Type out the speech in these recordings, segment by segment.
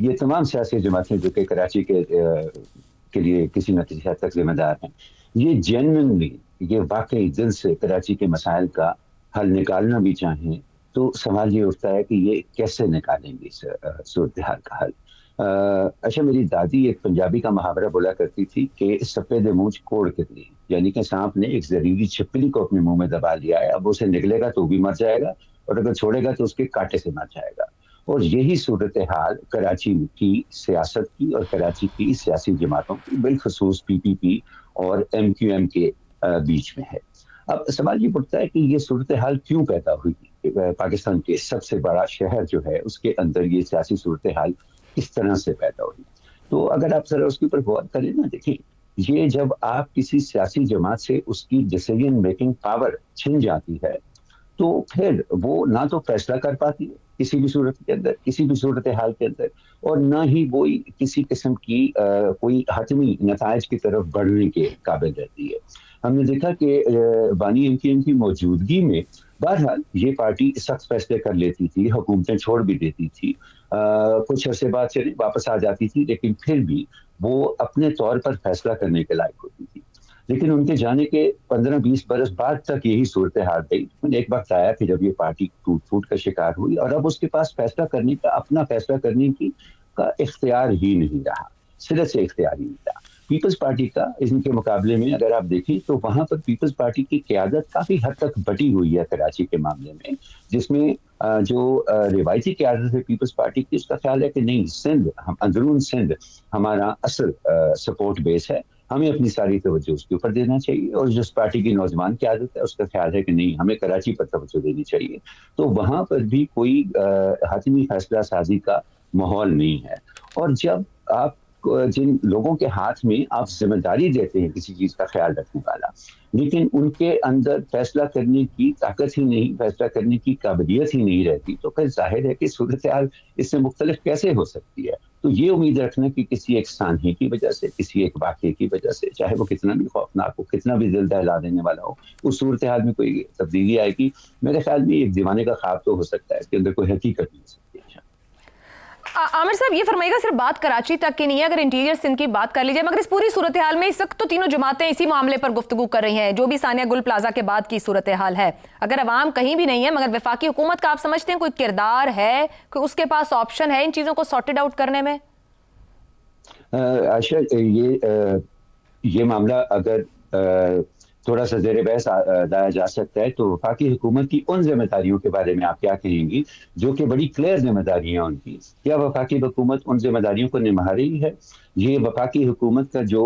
یہ تمام سیاسی جماعتیں جو کہ کراچی کے لیے کسی نہ کسی حد تک ذمہ دار ہیں، یہ جینوئنلی، یہ واقعی دل سے کراچی کے مسائل کا حل نکالنا بھی چاہیں تو سوال یہ اٹھتا ہے کہ یہ کیسے نکالیں گے اس صورتحال کا حل۔ اچھا، میری دادی ایک پنجابی کا محاورہ بولا کرتی تھی کہ سفید مونچھ کوڑ کے لیے، یعنی کہ سانپ نے ایک زہریلی چھپکلی کو اپنے منہ میں دبا لیا ہے، اب اسے نگلے گا تو بھی مر جائے گا اور اگر چھوڑے گا تو اس کے کانٹے سے مر جائے گا۔ اور یہی صورتحال کراچی کی سیاست کی اور کراچی کی سیاسی جماعتوں کی، بالخصوص پی پی پی اور ایم کیو ایم کے بیچ میں ہے۔ اب سوال یہ اٹھتا ہے کہ یہ صورتحال کیوں پیدا ہوئی؟ پاکستان کے سب سے بڑا شہر جو ہے اس کے اندر یہ سیاسی صورتحال کس طرح سے پیدا ہوئی؟ تو اگر آپ ذرا اس کے اوپر غور کریں نا، دیکھیں، یہ جب آپ کسی سیاسی جماعت سے اس کی ڈیسیژن میکنگ پاور چھن جاتی ہے تو پھر وہ نہ تو فیصلہ کر پاتی ہے کسی بھی صورت کے اندر، کسی بھی صورتحال کے اندر، اور نہ ہی وہ کسی قسم کی کوئی حتمی نتائج کی طرف بڑھنے کے قابل رہتی ہے۔ ہم نے دیکھا کہ بانی ایم کیو ایم کی موجودگی میں بہرحال یہ پارٹی سخت فیصلے کر لیتی تھی، حکومتیں چھوڑ بھی دیتی تھی، کچھ عرصے بعد چلی واپس آ جاتی تھی، لیکن پھر بھی وہ اپنے طور پر فیصلہ کرنے کے لائق ہوتی تھی۔ لیکن ان کے جانے کے 15-20 برس بعد تک یہی صورتحال رہی۔ ایک وقت آیا کہ جب یہ پارٹی ٹوٹ پھوٹ کا شکار ہوئی اور اب اس کے پاس فیصلہ کرنے کا، اپنا فیصلہ کرنے کا اختیار ہی نہیں رہا، صرف سے اختیار ہی نہیں رہا۔ پیپلز پارٹی کا ان کے مقابلے میں اگر آپ دیکھیں تو وہاں پر پیپلز پارٹی کی قیادت کافی حد تک بٹی ہوئی ہے کراچی کے معاملے میں، جس میں جو روایتی قیادت ہے پیپلز پارٹی کی، اس کا خیال ہے کہ نہیں، سندھ، اندرون سندھ ہمارا اصل سپورٹ بیس ہے، ہمیں اپنی ساری توجہ اس کے اوپر دینا چاہیے، اور جس پارٹی کی نوجوان قیادت ہے اس کا خیال ہے کہ نہیں، ہمیں کراچی پر توجہ دینی چاہیے۔ تو وہاں پر بھی کوئی حتمی فیصلہ سازی کا ماحول نہیں ہے۔ اور جب آپ جن لوگوں کے ہاتھ میں آپ ذمہ داری دیتے ہیں کسی چیز کا خیال رکھنے والا، لیکن ان کے اندر فیصلہ کرنے کی طاقت ہی نہیں، فیصلہ کرنے کی قابلیت ہی نہیں رہتی، تو پھر ظاہر ہے کہ صورتحال اس سے مختلف کیسے ہو سکتی ہے؟ تو یہ امید رکھنا کہ کسی ایک سانحے کی وجہ سے، کسی ایک واقعے کی وجہ سے، چاہے وہ کتنا بھی خوفناک ہو، کتنا بھی دل دہلا دینے والا ہو، اس صورتحال میں کوئی تبدیلی آئے گی، میرے خیال میں ایک دیوانے کا خواب تو ہو سکتا ہے، اس کے اندر کوئی حقیقت نہیں ہو سکتی ہے۔ عامر صاحب، یہ فرمائیے گا صرف بات کراچی تک کی نہیں ہے، اگر انٹیریئر سندھ کی بات کر لیجیے، مگر اس پوری صورتحال میں اس وقت تو تینوں جماعتیں اسی معاملے پر گفتگو کر رہی ہیں، جو بھی ثانیہ گل پلازا کے بعد کی صورتحال ہے۔ اگر عوام کہیں بھی نہیں ہے، مگر وفاقی حکومت کا آپ سمجھتے ہیں کوئی کردار ہے کہ اس کے پاس آپشن ہے ان چیزوں کو سارٹڈ آؤٹ کرنے میں؟ عائشہ، یہ معاملہ اگر تھوڑا سا زیر بحث لایا جا سکتا ہے تو وفاقی حکومت کی ان ذمہ داریوں کے بارے میں آپ کیا کہیں گی جو کہ بڑی کلیئر ذمہ داریاں ان کی؟ کیا وفاقی حکومت ان ذمہ داریوں کو نبھا رہی ہے؟ یہ وفاقی حکومت کا جو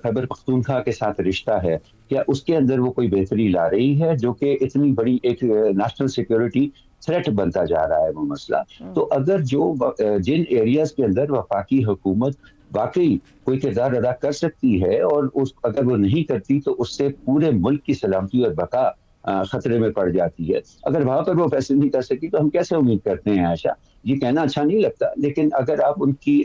خیبر پختونخوا کے ساتھ رشتہ ہے، کیا اس کے اندر وہ کوئی بہتری لا رہی ہے، جو کہ اتنی بڑی ایک نیشنل سیکیورٹی تھریٹ بنتا جا رہا ہے وہ مسئلہ؟ تو اگر جن ایریاز کے اندر وفاقی حکومت واقعی کوئی کردار ادا کر سکتی ہے، اور اگر وہ نہیں کرتی تو اس سے پورے ملک کی سلامتی اور بقا خطرے میں پڑ جاتی ہے، اگر وہاں پر وہ فیصلے نہیں کر سکی تو ہم کیسے امید کرتے ہیں؟ عائشہ، یہ کہنا اچھا نہیں لگتا، لیکن اگر آپ ان کی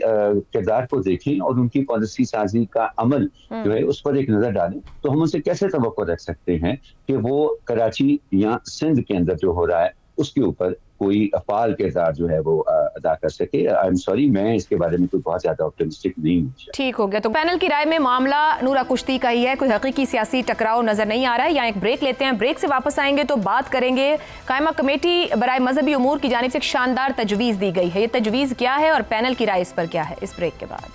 کردار کو دیکھیں اور ان کی پالیسی سازی کا عمل جو ہے اس پر ایک نظر ڈالیں تو ہم ان سے کیسے توقع رکھ سکتے ہیں کہ وہ کراچی یا سندھ کے اندر جو ہو رہا ہے اس کے اوپر کوئی فعال کردار جو ہے وہ ادا کر سکے؟ آئی ایم سوری، میں اس کے بارے میں کوئی بہت زیادہ آپٹمسٹک نہیں ہوں۔ ٹھیک ہو گیا، تو پینل کی رائے میں معاملہ نورا کشتی کا ہی ہے، کوئی حقیقی سیاسی ٹکراؤ نظر نہیں آ رہا ہے۔ یہاں ایک بریک لیتے ہیں، بریک سے واپس آئیں گے تو بات کریں گے قائمہ کمیٹی برائے مذہبی امور کی جانب سے ایک شاندار تجویز دی گئی ہے، یہ تجویز کیا ہے اور پینل کی رائے اس پر کیا ہے؟ اس بریک کے بعد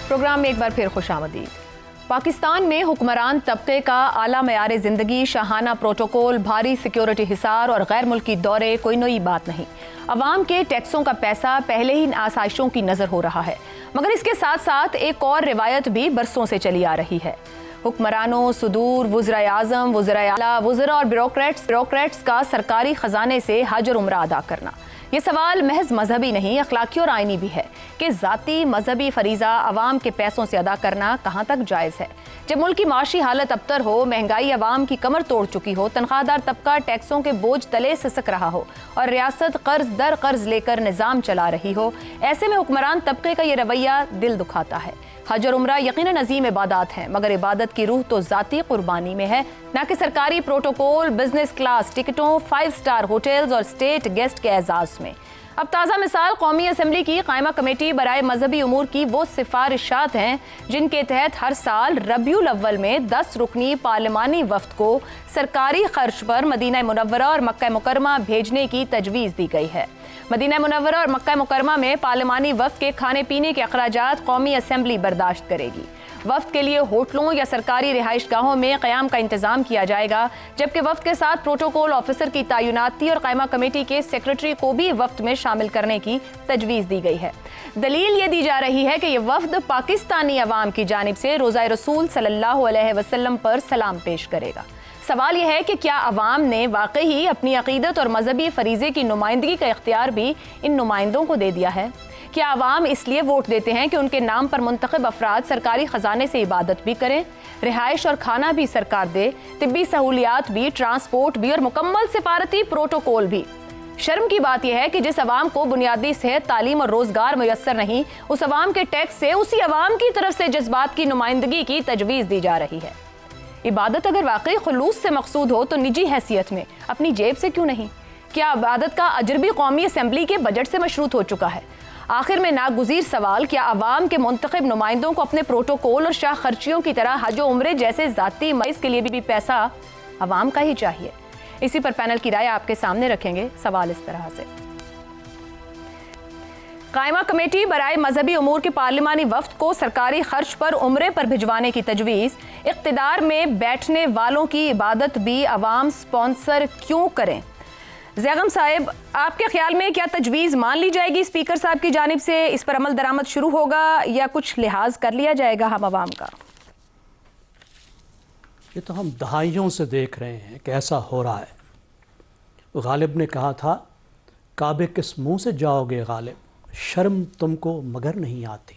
پروگرام میں ایک بار پھر خوش آمدید۔ پاکستان میں حکمران طبقے کا اعلیٰ معیار زندگی، شاہانہ پروٹوکول، بھاری سیکیورٹی حصار اور غیر ملکی دورے کوئی نئی بات نہیں۔ عوام کے ٹیکسوں کا پیسہ پہلے ہی آسائشوں کی نظر ہو رہا ہے، مگر اس کے ساتھ ساتھ ایک اور روایت بھی برسوں سے چلی آ رہی ہے۔ حکمرانوں، صدور، وزرائے اعظم، وزرائے اعلیٰ، وزراء اور بیوروکریٹس کا سرکاری خزانے سے حج اور عمرہ ادا کرنا۔ یہ سوال محض مذہبی نہیں، اخلاقی اور آئینی بھی ہے کہ ذاتی مذہبی فریضہ عوام کے پیسوں سے ادا کرنا کہاں تک جائز ہے؟ جب ملک کی معاشی حالت ابتر ہو، مہنگائی عوام کی کمر توڑ چکی ہو، تنخواہ دار طبقہ ٹیکسوں کے بوجھ تلے سسک رہا ہو اور ریاست قرض در قرض لے کر نظام چلا رہی ہو، ایسے میں حکمران طبقے کا یہ رویہ دل دکھاتا ہے۔ حج اور عمرہ یقیناً عظیم عبادات ہیں، مگر عبادت کی روح تو ذاتی قربانی میں ہے، نہ کہ سرکاری پروٹوکول، بزنس کلاس ٹکٹوں، 5 اسٹار ہوٹلز اور اسٹیٹ گیسٹ کے اعزاز میں۔ اب تازہ مثال قومی اسمبلی کی قائمہ کمیٹی برائے مذہبی امور کی وہ سفارشات ہیں جن کے تحت ہر سال ربیع الاول میں 10 رکنی پارلیمانی وفد کو سرکاری خرچ پر مدینہ منورہ اور مکہ مکرمہ بھیجنے کی تجویز دی گئی ہے۔ مدینہ منورہ اور مکہ مکرمہ میں پارلیمانی وفد کے کھانے پینے کے اخراجات قومی اسمبلی برداشت کرے گی۔ وفد کے لیے ہوٹلوں یا سرکاری رہائش گاہوں میں قیام کا انتظام کیا جائے گا، جبکہ وفد کے ساتھ پروٹوکول آفیسر کی تعیناتی اور قائمہ کمیٹی کے سیکریٹری کو بھی وفد میں شامل کرنے کی تجویز دی گئی ہے۔ دلیل یہ دی جا رہی ہے کہ یہ وفد پاکستانی عوام کی جانب سے روزہ رسول صلی اللہ علیہ وسلم پر سلام پیش کرے گا۔ سوال یہ ہے کہ کیا عوام نے واقعی اپنی عقیدت اور مذہبی فریضے کی نمائندگی کا اختیار بھی ان نمائندوں کو دے دیا ہے؟ کیا عوام اس لیے ووٹ دیتے ہیں کہ ان کے نام پر منتخب افراد سرکاری خزانے سے عبادت بھی کریں، رہائش اور کھانا بھی سرکار دے، طبی سہولیات بھی، ٹرانسپورٹ بھی اور مکمل سفارتی پروٹوکول بھی؟ شرم کی بات یہ ہے کہ جس عوام کو بنیادی صحت، تعلیم اور روزگار میسر نہیں، اس عوام کے ٹیکس سے اسی عوام کی طرف سے جذبات کی نمائندگی کی تجویز دی جا رہی ہے۔ عبادت اگر واقعی خلوص سے مقصود ہو تو نجی حیثیت میں اپنی جیب سے کیوں نہیں؟ کیا عبادت کا اجر بھی قومی اسمبلی کے بجٹ سے مشروط ہو چکا ہے؟ آخر میں ناگزیر سوال، کیا عوام کے منتخب نمائندوں کو اپنے پروٹوکول اور شاہ خرچیوں کی طرح حج و عمرے جیسے ذاتی مریض کے لیے بھی پیسہ عوام کا ہی چاہیے؟ اسی پر پینل کی رائے آپ کے سامنے رکھیں گے۔ سوال اس طرح سے، قائمہ کمیٹی برائے مذہبی امور کے پارلیمانی وفد کو سرکاری خرچ پر عمرے پر بھجوانے کی تجویز، اقتدار میں بیٹھنے والوں کی عبادت بھی عوام سپانسر کیوں کریں؟ زیغم صاحب، آپ کے خیال میں کیا تجویز مان لی جائے گی اسپیکر صاحب کی جانب سے، اس پر عمل درآمد شروع ہوگا یا کچھ لحاظ کر لیا جائے گا ہم عوام کا؟ یہ تو ہم دہائیوں سے دیکھ رہے ہیں کہ ایسا ہو رہا ہے۔ غالب نے کہا تھا، کعبے کس منہ سے جاؤ گے غالب، شرم تم کو مگر نہیں آتی۔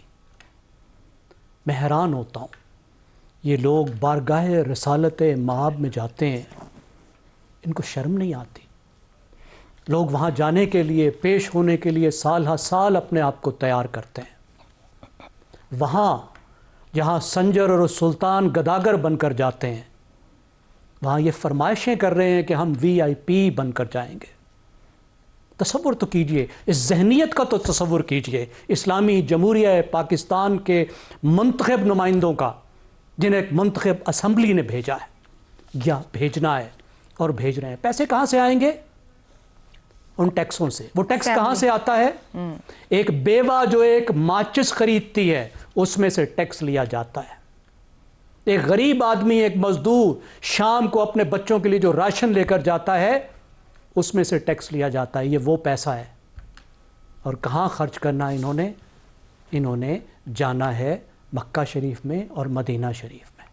میں حیران ہوتا ہوں، یہ لوگ بارگاہ رسالت مآب میں جاتے ہیں، ان کو شرم نہیں آتی؟ لوگ وہاں جانے کے لیے، پیش ہونے کے لیے سال ہر سال اپنے آپ کو تیار کرتے ہیں۔ وہاں جہاں سنجر اور سلطان گداگر بن کر جاتے ہیں، وہاں یہ فرمائشیں کر رہے ہیں کہ ہم VIP بن کر جائیں گے۔ تصور تو کیجئے، اس ذہنیت کا تو تصور کیجئے، اسلامی جمہوریہ پاکستان کے منتخب نمائندوں کا، جنہیں ایک منتخب اسمبلی نے بھیجا ہے یا بھیجنا ہے اور بھیج رہے ہیں۔ پیسے کہاں سے آئیں گے؟ ان ٹیکسوں سے۔ وہ ٹیکس کہاں سے آتا ہے؟ ایک بیوہ جو ایک ماچس خریدتی ہے، اس میں سے ٹیکس لیا جاتا ہے۔ ایک غریب آدمی، ایک مزدور شام کو اپنے بچوں کے لیے جو راشن لے کر جاتا ہے، اس میں سے ٹیکس لیا جاتا ہے۔ یہ وہ پیسہ ہے، اور کہاں خرچ کرنا انہوں نے جانا ہے مکہ شریف میں اور مدینہ شریف میں،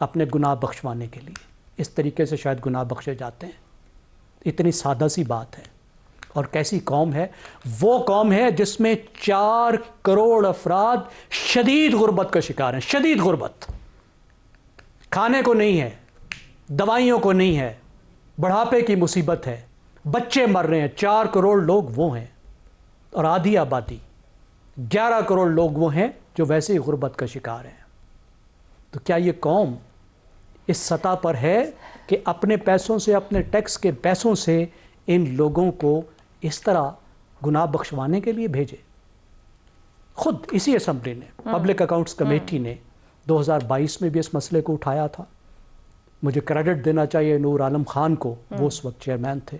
اپنے گناہ بخشوانے کے لیے۔ اس طریقے سے شاید گناہ بخشے جاتے ہیں۔ اتنی سادہ سی بات ہے۔ اور کیسی قوم ہے؟ وہ قوم ہے جس میں 4 کروڑ افراد شدید غربت کا شکار ہیں۔ شدید غربت، کھانے کو نہیں ہے، دوائیوں کو نہیں ہے، بڑھاپے کی مصیبت ہے، بچے مر رہے ہیں۔ 4 کروڑ لوگ وہ ہیں، اور آدھی آبادی 11 کروڑ لوگ وہ ہیں جو ویسے ہی غربت کا شکار ہیں۔ تو کیا یہ قوم اس سطح پر ہے کہ اپنے پیسوں سے، اپنے ٹیکس کے پیسوں سے ان لوگوں کو اس طرح گناہ بخشوانے کے لیے بھیجے؟ خود اسی اسمبلی نے، پبلک اکاؤنٹس کمیٹی نے 2022 میں بھی اس مسئلے کو اٹھایا تھا۔ مجھے کریڈٹ دینا چاہیے نور عالم خان کو، وہ اس وقت چیئرمین تھے۔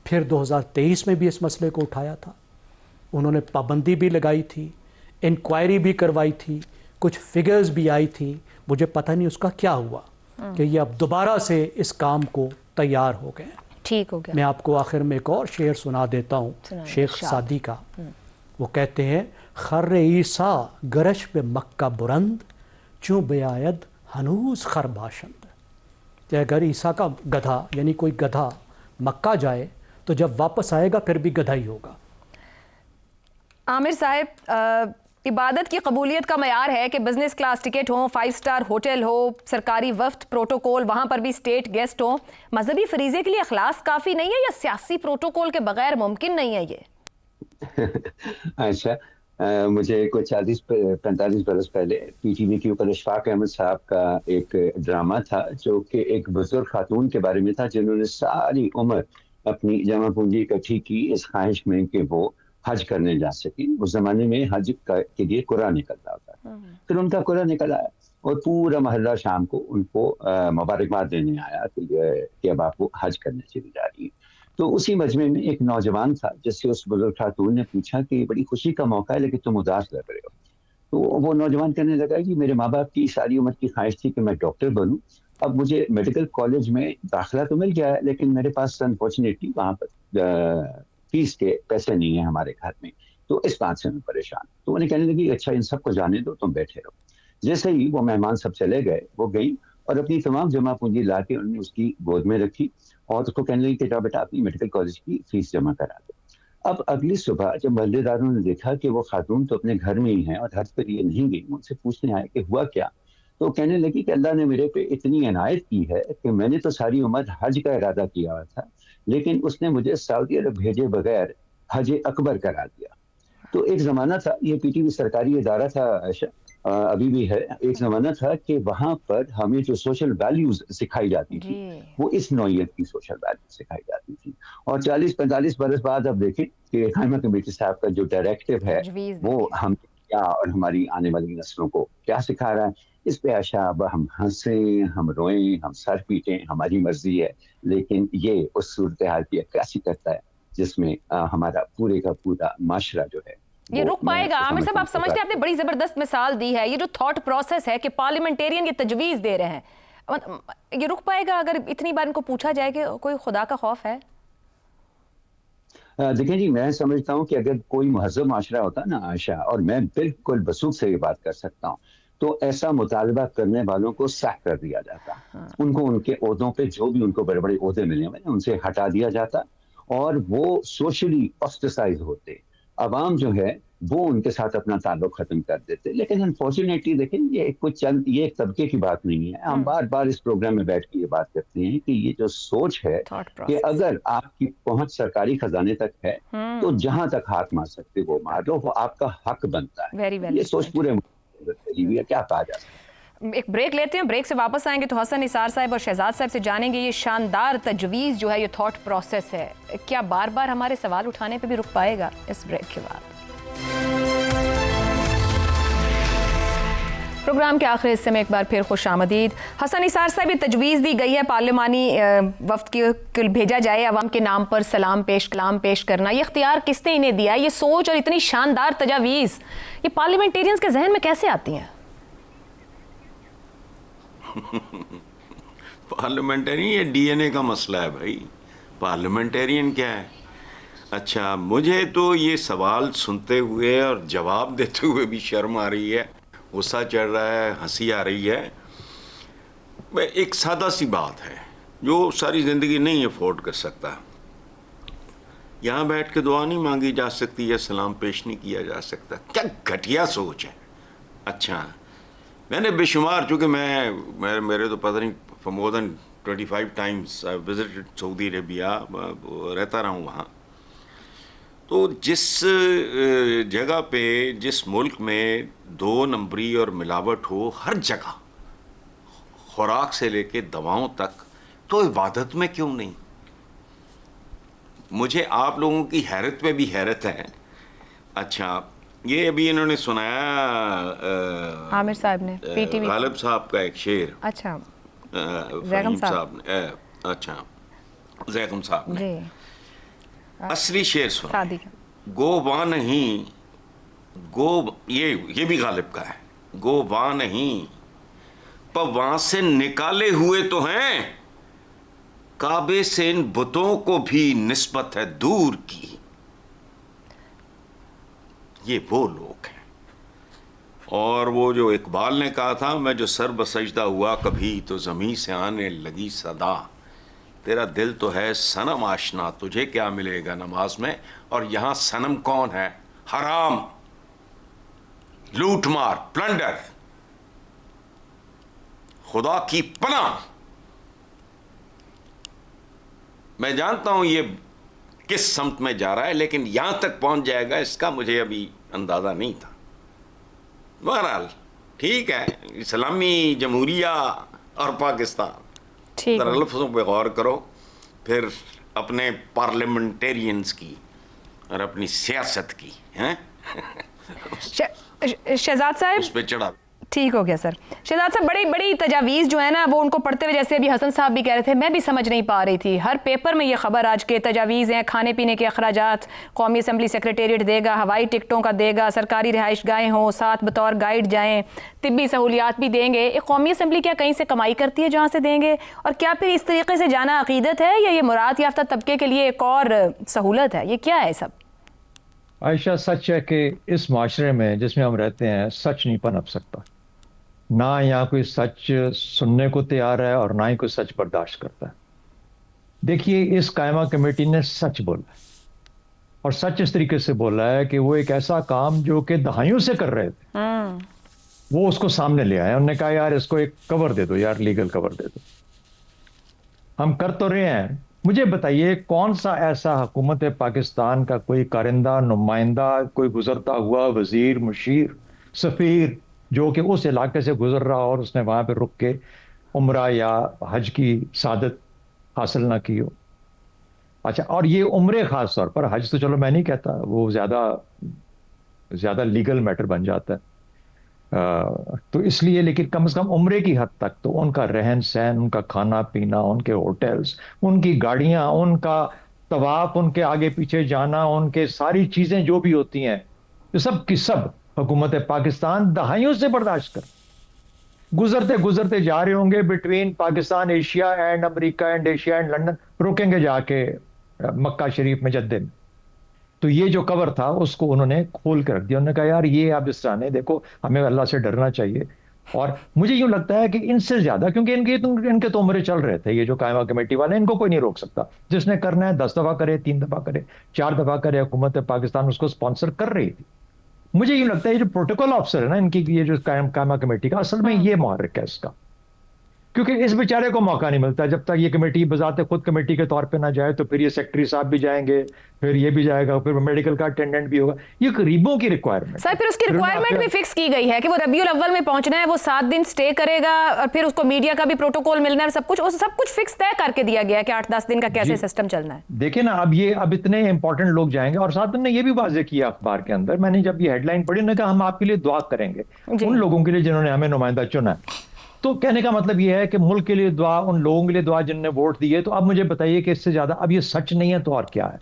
پھر 2023 میں بھی اس مسئلے کو اٹھایا تھا، انہوں نے پابندی بھی لگائی تھی، انکوائری بھی کروائی تھی، کچھ فگرز بھی آئی تھی۔ مجھے پتہ نہیں اس کا کیا ہوا کہ یہ اب دوبارہ سے اس کام کو تیار ہو گئے ہیں۔ ٹھیک ہو گیا۔ میں آپ کو آخر میں ایک اور شعر سنا دیتا ہوں شیخ سعدی کا۔ وہ کہتے ہیں، خر عیسیٰ گرش به مکہ برند، چوں بیاید ہنوز خر باشند۔ کہ اگر عیسیٰ کا گدھا، یعنی کوئی گدھا مکہ جائے تو جب واپس آئے گا پھر بھی گدھا ہی ہوگا۔ عامر صاحب، عبادت کی قبولیت کا معیار ہے کہ بزنس کلاس ٹکٹ ہوں، 5 اسٹار ہوٹل ہو، سرکاری وفد پروٹوکول، وہاں پر بھی اسٹیٹ گیسٹ ہوں۔ مذہبی فریضے کے لیے اخلاص کافی نہیں ہے یا سیاسی پروٹوکول کے بغیر ممکن نہیں ہے یہ؟ اچھا، مجھے کوئی 40-45 برس پہلے پی ٹی وی کے اوپر اشفاق احمد صاحب کا ایک ڈرامہ تھا جو کہ ایک بزرگ خاتون کے بارے میں تھا جنہوں نے ساری عمر اپنی جمع پونجی اکٹھی کی اس خواہش میں کہ وہ حج کرنے جا سکیں. اس زمانے میں حج کے لیے قرعہ نکلتا ہوتا تھا. پھر ان کا قرعہ نکل آیا اور پورا محلہ شام کو ان کو مبارکباد دینے آیا کہ اب آپ کو حج کرنے چلی جا رہی ہے. تو اسی مجمع میں ایک نوجوان تھا جس سے اس بزرگ خاتون نے پوچھا کہ بڑی خوشی کا موقع ہے لیکن تم اداس لگ رہے ہو. تو وہ نوجوان کہنے لگا کہ میرے ماں باپ کی ساری عمر کی خواہش تھی کہ میں ڈاکٹر بنوں. اب مجھے میڈیکل کالج میں داخلہ تو مل گیا ہے لیکن میرے پاس انفارچونیٹلی وہاں پر فیس کے پیسے نہیں ہیں ہمارے گھر میں. تو اس بات سے میں پریشان. تو انہیں کہنے لگی اچھا ان سب کو جانے دو تم بیٹھے رہو. جیسے ہی وہ مہمان سب چلے گئے وہ گئی اور اپنی تمام جمع پونجی لا کے انہوں نے اس کی گود میں رکھی اور اس کو کہنے لگی کہ جاؤ بیٹا اپنی میڈیکل کالج کی فیس جمع کرا دو. اب اگلی صبح جب محلے داروں نے دیکھا کہ وہ خاتون تو اپنے گھر میں ہی ہیں اور حج پر یہ نہیں گئی, ان سے پوچھنے آئے کہ ہوا کیا. تو کہنے لگی کہ اللہ نے میرے پہ اتنی عنایت کی ہے کہ میں نے تو ساری عمر حج کا ارادہ کیا ہوا تھا لیکن اس نے مجھے سعودی عرب بھیجے بغیر حج اکبر کرا دیا. تو ایک زمانہ تھا, یہ پی ٹی وی سرکاری ادارہ تھا عائشہ, ابھی بھی ہے, ایک زمانہ تھا کہ وہاں پر ہمیں جو سوشل ویلیوز سکھائی جاتی تھی وہ اس نوعیت کی سوشل ویلیوز سکھائی جاتی تھی. اور 40-45 برس بعد اب دیکھیں کہ قائمہ کمیٹی صاحب کا جو ڈائریکٹو ہے وہ ہم کیا اور ہماری آنے والی نسلوں کو کیا سکھا رہا ہے. اس پہ عائشہ اب ہم ہنسیں, ہم روئیں, ہم سر پیٹیں, ہماری مرضی ہے, لیکن یہ اس صورتحال کی عکاسی کرتا ہے جس میں ہمارا پورے کا پورا معاشرہ جو ہے یہ رک پائے گا. عامر صاحب آپ سمجھتے ہیں آپ نے بڑی زبردست مثال دی ہے, یہ جو تھاٹ پروسیس ہے کہ پارلیمنٹیرین یہ تجویز دے رہے ہیں, یہ رک پائے گا اگر اتنی بار ان کو پوچھا جائے کہ کوئی خدا کا خوف ہے؟ دیکھیں جی, میں سمجھتا ہوں کہ اگر کوئی مہذب معاشرہ ہوتا نا عائشہ, اور میں بالکل بسوخ سے یہ بات کر سکتا ہوں, تو ایسا مطالبہ کرنے والوں کو سیک کر دیا جاتا. ان کو ان کے عہدوں پہ جو بھی ان کو بڑے بڑے عہدے ملے ہوئے ان سے ہٹا دیا جاتا اور وہ سوشلی آسٹرسائز ہوتے. عوام جو ہے وہ ان کے ساتھ اپنا تعلق ختم کر دیتے. لیکن انفارچونیٹلی دیکھیں یہ ایک طبقے کی بات نہیں ہے. ہم بار بار اس پروگرام میں بیٹھ کے یہ بات کرتے ہیں کہ یہ جو سوچ ہے کہ اگر آپ کی پہنچ سرکاری خزانے تک ہے تو جہاں تک ہاتھ مار سکتے وہ مار لو, وہ آپ کا حق بنتا ہے. یہ سوچ پورے کیا کہا جا سکتا ہے. ایک بریک لیتے ہیں, بریک سے واپس آئیں گے تو حسن نثار صاحب اور شہزاد صاحب سے جانیں گے یہ شاندار تجویز جو ہے, یہ تھاٹ پروسیس ہے, کیا بار بار ہمارے سوال اٹھانے پہ بھی رک پائے گا؟ اس بریک کے بعد پروگرام کے آخری حصے میں ایک بار پھر خوش آمدید. حسن نثار صاحب, یہ تجویز دی گئی ہے پارلیمانی وفد کی بھیجا جائے عوام کے نام پر سلام کلام پیش کرنا, یہ اختیار کس نے انہیں دیا؟ یہ سوچ اور اتنی شاندار تجاویز یہ پارلیمنٹیرینز کے ذہن میں کیسے آتی ہیں؟ پارلیمنٹیرین یہ ڈی این اے کا مسئلہ ہے بھائی. پارلیمنٹیرین کیا ہے؟ اچھا, مجھے تو یہ سوال سنتے ہوئے اور جواب دیتے ہوئے بھی شرم آ رہی ہے, غصہ چڑھ رہا ہے, ہنسی آ رہی ہے. ایک سادہ سی بات ہے جو ساری زندگی نہیں افورڈ کر سکتا. یہاں بیٹھ کے دعا نہیں مانگی جا سکتی یا سلام پیش نہیں کیا جا سکتا. کیا گھٹیا سوچ ہے. اچھا, میں نے بے شمار, چونکہ میرے تو پتہ نہیں for more than 25 times I visited Saudi Arabia, رہتا رہا ہوں وہاں. تو جس جگہ پہ جس ملک میں 2 نمبری اور ملاوٹ ہو ہر جگہ, خوراک سے لے کے دواؤں تک, تو عبادت میں کیوں نہیں؟ مجھے آپ لوگوں کی حیرت پہ بھی حیرت ہے. اچھا, یہ ابھی انہوں نے سنایا عامر صاحب نے پی ٹی وی غالب صاحب کا ایک شعر. اچھا, فہیم صاحب نے, اچھا زیغم صاحب نے اصلی شعر سنا. گو واں نہیں, گو یہ بھی غالب کا ہے. گو واں نہیں پر وہاں سے نکالے ہوئے تو ہیں, کعبے سے ان بتوں کو بھی نسبت ہے دور کی. یہ وہ لوگ ہیں. اور وہ جو اقبال نے کہا تھا, میں جو سر بسجدہ ہوا کبھی تو زمین سے آنے لگی صدا, تیرا دل تو ہے صنم آشنا, تجھے کیا ملے گا نماز میں. اور یہاں صنم کون ہے؟ حرام, لوٹ مار, پلنڈر. خدا کی پناہ. میں جانتا ہوں یہ کس سمت میں جا رہا ہے, لیکن یہاں تک پہنچ جائے گا اس کا مجھے ابھی اندازہ نہیں تھا. بہرحال ٹھیک ہے, اسلامی جمہوریہ اور پاکستان, ٹھیک ذرا ہے. لفظوں پہ غور کرو, پھر اپنے پارلیمنٹیرینز کی اور اپنی سیاست کی شہزاد صاحب اس پہ چڑھا. ٹھیک ہو گیا سر. شہزاد صاحب بڑی بڑی تجاویز جو ہے نا وہ ان کو پڑھتے ہوئے, جیسے ابھی حسن صاحب بھی کہہ رہے تھے, میں بھی سمجھ نہیں پا رہی تھی. ہر پیپر میں یہ خبر آج کے تجاویز ہیں, کھانے پینے کے اخراجات قومی اسمبلی سیکریٹریٹ دے گا, ہوائی ٹکٹوں کا دے گا, سرکاری رہائش گاہیں ہوں, ساتھ بطور گائیڈ جائیں, طبی سہولیات بھی دیں گے. ایک قومی اسمبلی کیا کہیں سے کمائی کرتی ہے جہاں سے دیں گے؟ اور کیا پھر اس طریقے سے جانا عقیدت ہے یا یہ مراد یافتہ طبقے کے لیے ایک اور سہولت ہے؟ یہ کیا ہے سب؟ عائشہ سچ ہے کہ اس معاشرے میں جس میں ہم رہتے ہیں سچ نہیں پنپ سکتا. نہ یہاں کوئی سچ سننے کو تیار ہے اور نہ ہی کوئی سچ برداشت کرتا ہے. دیکھیے اس قائمہ کمیٹی نے سچ بولا ہے, اور سچ اس طریقے سے بولا ہے کہ وہ ایک ایسا کام جو کہ دہائیوں سے کر رہے تھے وہ اس کو سامنے لے آئے. انہوں نے کہا یار اس کو ایک کور دے دو, یار لیگل کور دے دو. ہم کر تو رہے ہیں. مجھے بتائیے کون سا ایسا حکومت پاکستان کا کوئی کارندہ, نمائندہ, کوئی گزرتا ہوا وزیر, مشیر, سفیر جو کہ اس علاقے سے گزر رہا اور اس نے وہاں پہ رک کے عمرہ یا حج کی سعادت حاصل نہ کی ہو. اچھا, اور یہ عمرے خاص طور پر, حج تو چلو میں نہیں کہتا, وہ زیادہ لیگل میٹر بن جاتا ہے تو اس لیے, لیکن کم از کم عمرے کی حد تک تو ان کا رہن سہن, ان کا کھانا پینا, ان کے ہوٹلز, ان کی گاڑیاں, ان کا طواف, ان کے آگے پیچھے جانا, ان کے ساری چیزیں جو بھی ہوتی ہیں یہ سب کی سب حکومت پاکستان دہائیوں سے برداشت کر گزرتے جا رہے ہوں گے between Pakistan, Asia and America and Asia and London, رکیں گے جا کے مکہ شریف میں, جدے میں. تو یہ جو کور تھا اس کو انہوں نے کھول کے رکھ دیا. انہوں نے کہا یار یہ اب اس طرح نہیں, دیکھو ہمیں اللہ سے ڈرنا چاہیے. اور مجھے یوں لگتا ہے کہ ان سے زیادہ, کیونکہ ان کے تو عمرے چل رہے تھے, یہ جو قائمہ کمیٹی والے, ان کو کوئی نہیں روک سکتا. جس نے کرنا ہے 10 دفعہ کرے, 3 دفعہ کرے, 4 دفعہ کرے. حکومت پاکستان اس کو سپانسر کر رہی تھی. مجھے یوں لگتا ہے یہ جو پروٹوکول آفیسر ہے نا ان کی, یہ جو قائمہ کمیٹی کا, اصل میں یہ محرک ہے اس کا, کیونکہ اس بیچارے کو موقع نہیں ملتا. جب تک یہ کمیٹی بذات خود کمیٹی کے طور پہ نہ جائے تو پھر یہ سیکرٹری صاحب بھی جائیں گے, پھر یہ بھی جائے گا, پھر میڈیکل کا اٹینڈنٹ بھی ہوگا. یہ غریبوں کی ریکوائرمنٹ سر, پھر اس کی ریکوائرمنٹ بھی فکس کی گئی ہے کہ وہ ربیع الاول میں پہنچنا ہے, وہ 7 دن سٹے کرے گا, اور پھر اس کو میڈیا کا بھی پروٹوکول ملنا ہے, سب کچھ فکس طے کر کے دیا گیا ہے کہ 8-10 دن کا کیسے سسٹم چلنا ہے. دیکھیں نا, اب اتنے امپورٹنٹ لوگ جائیں گے. اور ساتھ نے یہ بھی واضح کیا اخبار کے اندر, میں نے جب یہ ہیڈ لائن پڑھی, انہوں نے کہا ہم آپ کے لیے دعا کریں گے ان لوگوں کے لیے جنہوں نے ہمیں نمائندہ چنا ہے. تو کہنے کا مطلب یہ ہے کہ ملک کے لیے دعا, ان لوگوں کے لیے دعا جن نے ووٹ دیے. تو اب مجھے بتائیے کہ اس سے زیادہ اب یہ سچ نہیں ہے تو اور کیا ہے؟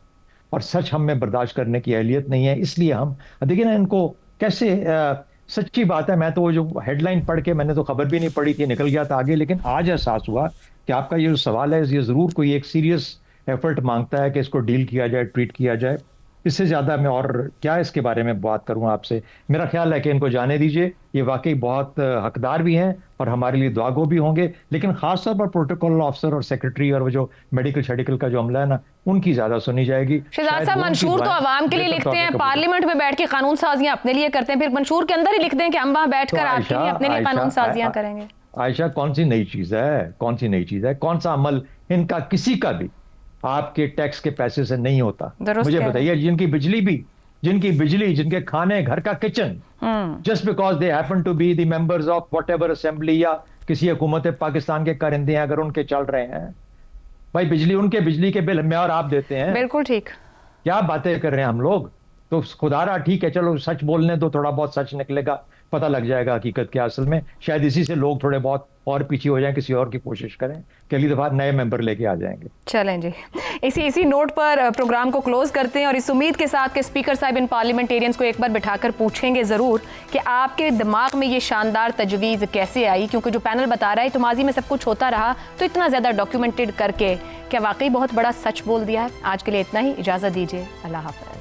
اور سچ ہم میں برداشت کرنے کی اہلیت نہیں ہے. اس لیے ہم دیکھیں نا ان کو کیسے, سچی بات ہے, میں تو وہ جو ہیڈ لائن پڑھ کے, میں نے تو خبر بھی نہیں پڑھی تھی, نکل گیا تھا آگے, لیکن آج احساس ہوا کہ آپ کا یہ جو سوال ہے یہ ضرور کوئی ایک سیریس ایفرٹ مانگتا ہے کہ اس کو ڈیل کیا جائے, ٹریٹ کیا جائے. اس سے زیادہ میں اور کیا اس کے بارے میں بات کروں آپ سے. میرا خیال ہے کہ ان کو جانے دیجئے, یہ واقعی بہت حقدار بھی ہیں اور ہمارے لیے دعاگو بھی ہوں گے, لیکن خاص طور پر پروٹوکول آفیسر اور سیکرٹری اور وہ جو میڈیکل کا جو عملہ ہے نا, ان کی زیادہ سنی جائے گی. شہزاد صاحب منشور تو عوام کے لیے لکھتے ہیں, پارلیمنٹ میں بیٹھ کے قانون سازیاں اپنے لیے کرتے ہیں, پھر منشور کے اندر ہی لکھ دیں کہ ہم وہاں بیٹھ کر آپ کے لیے اپنے لیے قانون سازیاں کریں گے. عائشہ کون سی نئی چیز ہے, کون سا عمل ان کا کسی کا بھی آپ کے ٹیکس کے پیسے سے نہیں ہوتا. مجھے بتائیے, جن کی بجلی, جن کے کھانے, گھر کا kitchen, just because they happen to be the members of whatever assembly یا کسی حکومت پاکستان کے کارندے ہیں, اگر ان کے چل رہے ہیں بھائی بجلی, ان کے بجلی کے بل ہمیں اور آپ دیتے ہیں. بالکل ٹھیک. کیا باتیں کر رہے ہیں ہم لوگ. تو خدا را ٹھیک ہے, چلو سچ بولنے دو, تھوڑا بہت سچ نکلے گا, پتہ لگ جائے گا حقیقت کیا اصل میں. شاید اسی سے لوگ تھوڑے بہت اور پیچھے ہو جائیں, کسی اور کی کوشش کریں کہ اگلی دفعہ نئے ممبر لے کے آ جائیں گے. چلیں جی, اسی نوٹ پر پروگرام کو کلوز کرتے ہیں, اور اس امید کے ساتھ کہ اسپیکر صاحب ان پارلیمنٹیرینز کو ایک بار بٹھا کر پوچھیں گے ضرور کہ آپ کے دماغ میں یہ شاندار تجویز کیسے آئی, کیونکہ جو پینل بتا رہا ہے تو ماضی میں سب کچھ ہوتا رہا, تو اتنا زیادہ ڈاکیومنٹڈ کر کے کیا واقعی بہت بڑا سچ بول دیا ہے. آج کے لیے اتنا ہی, اجازت دیجیے, اللہ حافظ.